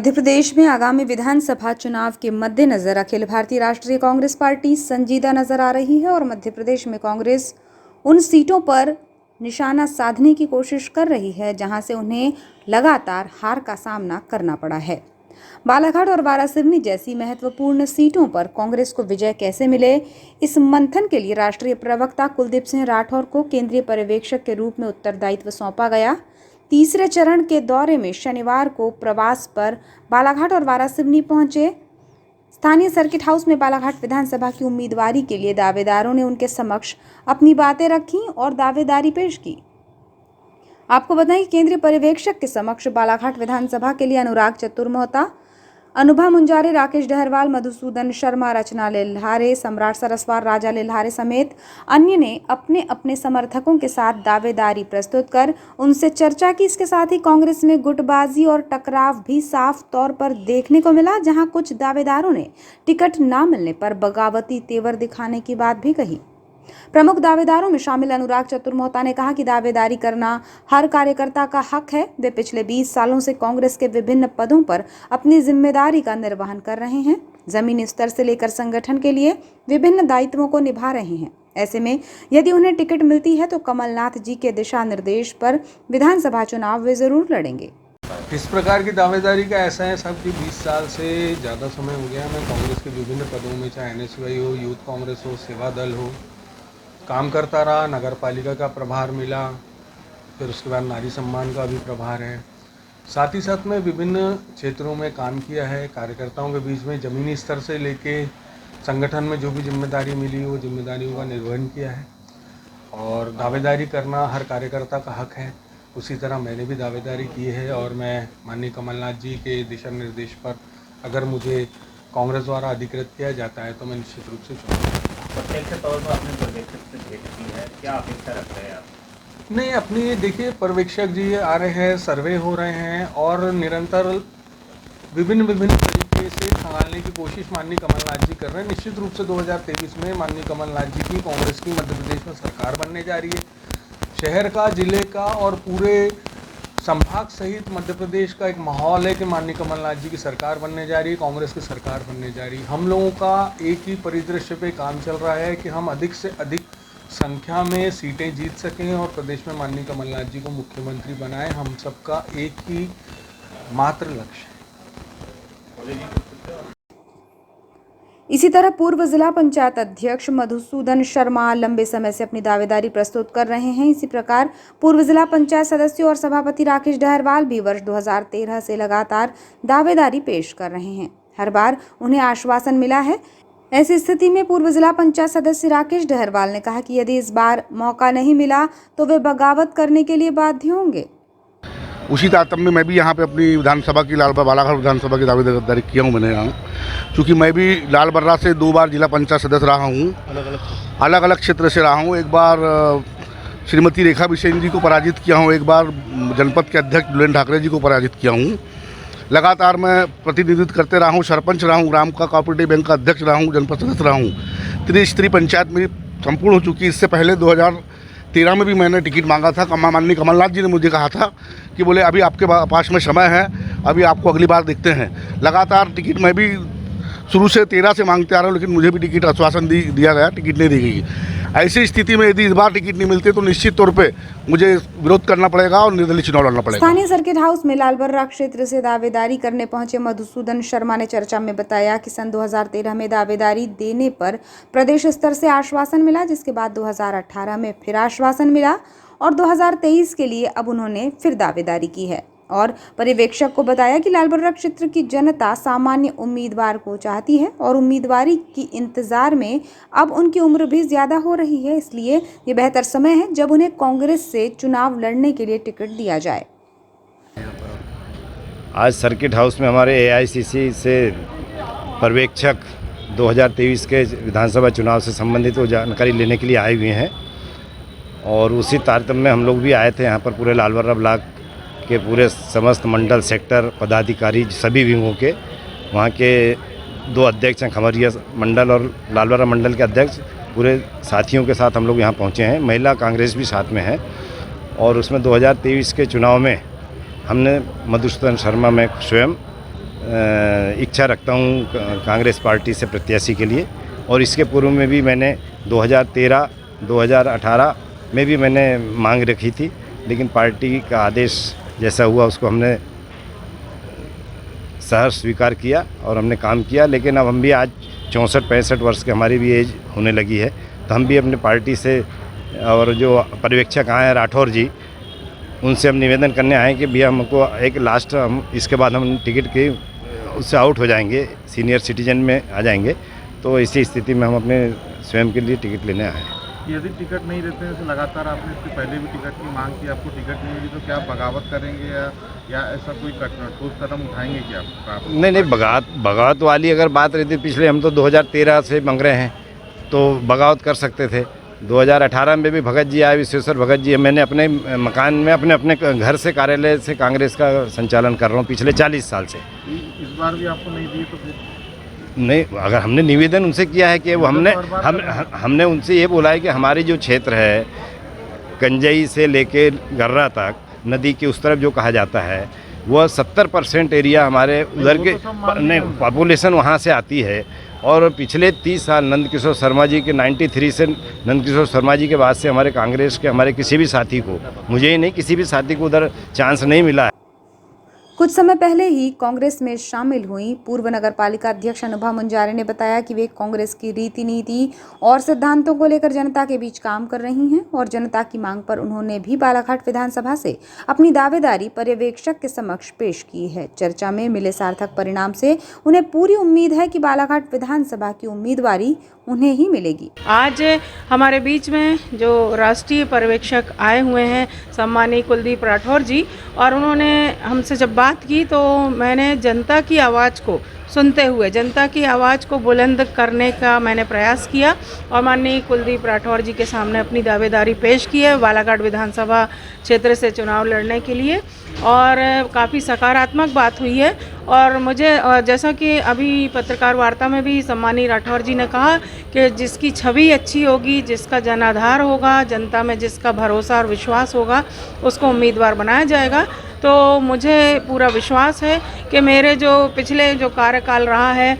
मध्य प्रदेश में आगामी विधानसभा चुनाव के मद्देनजर अखिल भारतीय राष्ट्रीय कांग्रेस पार्टी संजीदा नजर आ रही है और मध्य प्रदेश में कांग्रेस उन सीटों पर निशाना साधने की कोशिश कर रही है जहां से उन्हें लगातार हार का सामना करना पड़ा है। बालाघाट और वारासिवनी जैसी महत्वपूर्ण सीटों पर कांग्रेस को विजय कैसे मिले, इस मंथन के लिए राष्ट्रीय प्रवक्ता कुलदीप सिंह राठौर को केंद्रीय पर्यवेक्षक के रूप में उत्तरदायित्व सौंपा गया। तीसरे चरण के दौरे में शनिवार को प्रवास पर बालाघाट और वारासिवनी पहुंचे स्थानीय सर्किट हाउस में बालाघाट विधानसभा की उम्मीदवारी के लिए दावेदारों ने उनके समक्ष अपनी बातें रखी और दावेदारी पेश की। आपको बताएं कि केंद्रीय पर्यवेक्षक के समक्ष बालाघाट विधानसभा के लिए अनुराग चतुर्मोहता, अनुभा मुंजारे, राकेश डहरवाल, मधुसूदन शर्मा, रचना लिल्हारे, सम्राट सरस्वार, राजा लिल्हारे समेत अन्य ने अपने अपने समर्थकों के साथ दावेदारी प्रस्तुत कर उनसे चर्चा की। इसके साथ ही कांग्रेस में गुटबाजी और टकराव भी साफ तौर पर देखने को मिला, जहां कुछ दावेदारों ने टिकट न मिलने पर बगावती तेवर दिखाने की बात भी कही। प्रमुख दावेदारों में शामिल अनुराग चतुर्मोहता ने कहा कि दावेदारी करना हर कार्यकर्ता का हक है। वे पिछले 20 सालों से कांग्रेस के विभिन्न पदों पर अपनी जिम्मेदारी का निर्वहन कर रहे हैं। जमीनी स्तर से लेकर संगठन के लिए विभिन्न दायित्वों को निभा रहे हैं। ऐसे में यदि उन्हें टिकट मिलती है तो कमलनाथ जी के दिशा निर्देश पर विधानसभा चुनाव वे जरूर लड़ेंगे। इस प्रकार की दावेदारी का ऐसा है साहब कि 20 साल से ज़्यादा समय हो गया मैं कांग्रेस के विभिन्न पदों में, चाहे NSY हो, यूथ कांग्रेस हो, सेवा दल हो, काम करता रहा। नगर पालिका का प्रभार मिला, फिर उसके बाद नारी सम्मान का भी प्रभार है। साथ ही साथ में विभिन्न क्षेत्रों में काम किया है। कार्यकर्ताओं के बीच में ज़मीनी स्तर से लेके संगठन में जो भी जिम्मेदारी मिली वो जिम्मेदारियों का निर्वहन किया है और दावेदारी करना हर कार्यकर्ता का हक है। उसी तरह मैंने भी दावेदारी की है और मैं माननीय कमलनाथ जी के दिशा निर्देश पर अगर मुझे कांग्रेस द्वारा अधिकृत किया जाता है तो मैं निश्चित रूप से चुनूंगा। प्रत्यक्ष तौर पर आपने पर्यवेक्षक से भेंट की है, क्या अपेक्षा रख रहे हैं आप? नहीं, अपनी देखिए पर्यवेक्षक जी आ रहे हैं, सर्वे हो रहे हैं और निरंतर विभिन्न तरीके से खंगालने की कोशिश माननीय कमलनाथ जी कर रहे हैं। निश्चित रूप से 2023 में माननीय कमलनाथ जी की कांग्रेस की मध्य प्रदेश में सरकार बनने जा रही है। शहर का, जिले का और पूरे संभाग सहित मध्य प्रदेश का एक माहौल है कि माननीय कमलनाथ जी की सरकार बनने जा रही है, कांग्रेस की सरकार बनने जा रही है। हम लोगों का एक ही परिदृश्य पे काम चल रहा है कि हम अधिक से अधिक संख्या में सीटें जीत सकें और प्रदेश में माननीय कमलनाथ जी को मुख्यमंत्री बनाएं। हम सबका एक ही मात्र लक्ष्य है। इसी तरह पूर्व जिला पंचायत अध्यक्ष मधुसूदन शर्मा लंबे समय से अपनी दावेदारी प्रस्तुत कर रहे हैं। इसी प्रकार पूर्व जिला पंचायत सदस्य और सभापति राकेश डहरवाल भी वर्ष 2013 से लगातार दावेदारी पेश कर रहे हैं। हर बार उन्हें आश्वासन मिला है। ऐसी स्थिति में पूर्व जिला पंचायत सदस्य राकेश डहरवाल ने कहा कि यदि इस बार मौका नहीं मिला तो वे बगावत करने के लिए बाध्य होंगे। उसी तारतम्य में मैं भी यहाँ पे अपनी विधानसभा की बालाघाट विधानसभा की दावेदारी किया हूँ मैंने यहाँ, क्योंकि मैं भी लाल बर्रा से 2 बार जिला पंचायत सदस्य रहा हूँ, अलग अलग क्षेत्र से रहा हूँ। एक बार श्रीमती रेखा बिसेन जी को पराजित किया हूँ, एक बार जनपद के अध्यक्ष दुलेन ठाकरे जी को पराजित किया हूँ। लगातार मैं प्रतिनिधित्व करते रहा हूँ, सरपंच रहा हूँ, ग्राम का कोऑपरेटिव बैंक का अध्यक्ष रहा हूँ, जनपद सदस्य रहा हूँ। त्रिस्तरीय पंचायत मेरी संपूर्ण हो चुकी। इससे पहले 2013 में भी मैंने टिकट मांगा था। माननीय कमलनाथ जी ने मुझे कहा था कि बोले अभी आपके पास में समय है, अभी आपको अगली बार देखते हैं। लगातार टिकट मैं भी शुरू से 13 से मांगते आ रहा हूँ, लेकिन मुझे भी टिकट आश्वासन दिया गया, टिकट नहीं दी गई। ऐसी स्थिति में यदि इस बार टिकट नहीं मिलती तो निश्चित तौर पे मुझे विरोध करना पड़ेगा और निर्दलीय चुनाव लड़ना पड़ेगा। स्थानीय सर्किट हाउस में लाल बर्रा क्षेत्र से दावेदारी करने पहुंचे मधुसूदन शर्मा ने चर्चा में बताया कि सन 2013 में दावेदारी देने पर प्रदेश स्तर से आश्वासन मिला, जिसके बाद 2018 में फिर आश्वासन मिला और 2023 के लिए अब उन्होंने फिर दावेदारी की है। और पर्यवेक्षक को बताया कि लाल बर्रा क्षेत्र की जनता सामान्य उम्मीदवार को चाहती है और उम्मीदवारी की इंतजार में अब उनकी उम्र भी ज्यादा हो रही है, इसलिए ये बेहतर समय है जब उन्हें कांग्रेस से चुनाव लड़ने के लिए टिकट दिया जाए। आज सर्किट हाउस में हमारे AICC से पर्यवेक्षक 2023 के विधानसभा चुनाव से संबंधित वो जानकारी लेने के लिए आए हुए हैं और उसी तारतम्य में हम लोग भी आए थे। यहाँ पर पूरे लाल बर्रा ब्लॉक के पूरे समस्त मंडल, सेक्टर पदाधिकारी सभी विंगों के, वहाँ के 2 अध्यक्ष हैं, खमरिया मंडल और लाल बर्रा मंडल के अध्यक्ष, पूरे साथियों के साथ हम लोग यहाँ पहुँचे हैं। महिला कांग्रेस भी साथ में है और उसमें 2023 के चुनाव में हमने मधुसूदन शर्मा में स्वयं इच्छा रखता हूँ कांग्रेस पार्टी से प्रत्याशी के लिए। और इसके पूर्व में भी मैंने 2013, 2018 में भी मैंने मांग रखी थी, लेकिन पार्टी का आदेश जैसा हुआ उसको हमने सहर्ष स्वीकार किया और हमने काम किया। लेकिन अब हम भी आज 64-65 वर्ष की हमारी भी एज होने लगी है, तो हम भी अपने पार्टी से और जो पर्यवेक्षक आए हैं राठौर जी, उनसे हम निवेदन करने आए कि भैया हमको एक लास्ट, हम इसके बाद हम टिकट की उससे आउट हो जाएंगे, सीनियर सिटीजन में आ जाएंगे, तो इसी स्थिति में हम अपने स्वयं के लिए टिकट लेने आए हैं। यदि टिकट नहीं देते हैं तो लगातार आपने इससे पहले भी टिकट की मांग की, आपको टिकट नहीं मिली, तो क्या आप बगावत करेंगे या ऐसा कोई ठोस कदम उठाएंगे क्या आप? नहीं, बगावत वाली अगर बात रहती, पिछले हम तो 2013 से मांग रहे हैं, तो बगावत कर सकते थे। 2018 में भी भगत जी आए, विश्वेश्वर भगत जी, मैंने अपने मकान में अपने घर से, कार्यालय से कांग्रेस का संचालन कर रहा हूँ पिछले 40 साल से। इस बार भी आपको नहीं दिए तो फिर? नहीं, अगर हमने निवेदन उनसे किया है कि वो हमने उनसे ये बोला है कि हमारी जो क्षेत्र है कंजई से लेके गर्रा तक, नदी के उस तरफ जो कहा जाता है, वह 70% एरिया हमारे उधर के पॉपुलेशन वहाँ से आती है। और पिछले 30 साल नंदकिशोर शर्मा जी के 93 से नंदकिशोर शर्मा जी के बाद से हमारे कांग्रेस के हमारे किसी भी साथी को, मुझे ही नहीं किसी भी साथी को उधर चांस नहीं मिला है। कुछ समय पहले ही कांग्रेस में शामिल हुई पूर्व नगर पालिका अध्यक्ष अनुभा मुंजारे ने बताया कि वे कांग्रेस की रीति नीति और सिद्धांतों को लेकर जनता के बीच काम कर रही हैं और जनता की मांग पर उन्होंने भी बालाघाट विधानसभा से अपनी दावेदारी पर्यवेक्षक के समक्ष पेश की है। चर्चा में मिले सार्थक परिणाम से उन्हें पूरी उम्मीद है कि बालाघाट विधानसभा की उम्मीदवारी उन्हें ही मिलेगी। आज हमारे बीच में जो राष्ट्रीय पर्यवेक्षक आए हुए हैं सम्मानीय कुलदीप राठौर जी, और उन्होंने हमसे जब बात की तो मैंने जनता की आवाज़ को सुनते हुए जनता की आवाज़ को बुलंद करने का मैंने प्रयास किया और माननीय कुलदीप राठौर जी के सामने अपनी दावेदारी पेश की है बालाघाट विधानसभा क्षेत्र से चुनाव लड़ने के लिए, और काफ़ी सकारात्मक बात हुई है। और मुझे जैसा कि अभी पत्रकार वार्ता में भी सम्मानीय राठौर जी ने कहा कि जिसकी छवि अच्छी होगी, जिसका जनाधार होगा, जनता में जिसका भरोसा और विश्वास होगा, उसको उम्मीदवार बनाया जाएगा। तो मुझे पूरा विश्वास है कि मेरे जो पिछले जो कार्यकाल रहा है,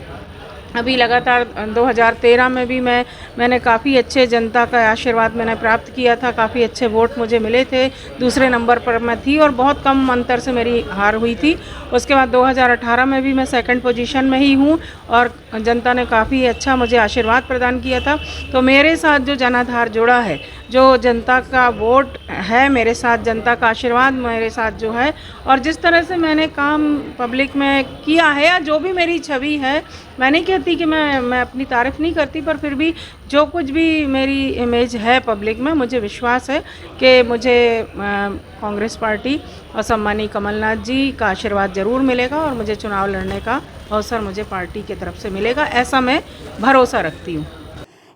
अभी लगातार 2013 में भी मैंने काफ़ी अच्छे जनता का आशीर्वाद मैंने प्राप्त किया था, काफ़ी अच्छे वोट मुझे मिले थे, दूसरे नंबर पर मैं थी और बहुत कम अंतर से मेरी हार हुई थी। उसके बाद 2018 में भी मैं सेकंड पोजीशन में ही हूँ और जनता ने काफ़ी अच्छा मुझे आशीर्वाद प्रदान किया था। तो मेरे साथ जो जनाधार जुड़ा है, जो जनता का वोट है मेरे साथ, जनता का आशीर्वाद मेरे साथ जो है, और जिस तरह से मैंने काम पब्लिक में किया है या जो भी मेरी छवि है, मैं नहीं कहती कि मैं अपनी तारीफ़ नहीं करती, पर फिर भी जो कुछ भी मेरी इमेज है पब्लिक में, मुझे विश्वास है कि मुझे कांग्रेस पार्टी और सम्मानीय कमलनाथ जी का आशीर्वाद ज़रूर मिलेगा और मुझे चुनाव लड़ने का अवसर मुझे पार्टी की तरफ से मिलेगा, ऐसा मैं भरोसा रखती हूँ।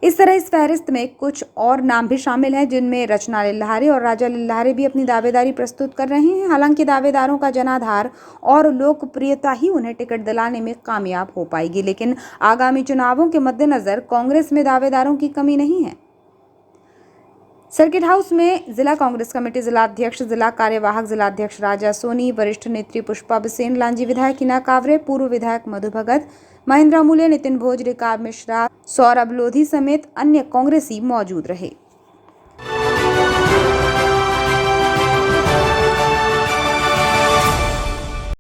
इस तरह इस फहरिस्त में कुछ और नाम भी शामिल हैं, जिनमें रचना लिल्लारे और राजा लिल्लारे भी अपनी दावेदारी प्रस्तुत कर रहे हैं। हालांकि दावेदारों का जनाधार और लोकप्रियता ही उन्हें टिकट दिलाने में कामयाब हो पाएगी, लेकिन आगामी चुनावों के मद्देनजर कांग्रेस में दावेदारों की कमी नहीं है। सर्किट हाउस में जिला कांग्रेस कमेटी जिलाध्यक्ष, जिला कार्यवाहक जिलाध्यक्ष राजा सोनी, वरिष्ठ नेत्री पुष्पा बिसेन, लांजी विधायक हिना कावरे, पूर्व विधायक मधु भगत, महेंद्र मूल्य, नितिन भोज, रिकाब मिश्रा, सौरभ लोधी समेत अन्य कांग्रेसी मौजूद रहे।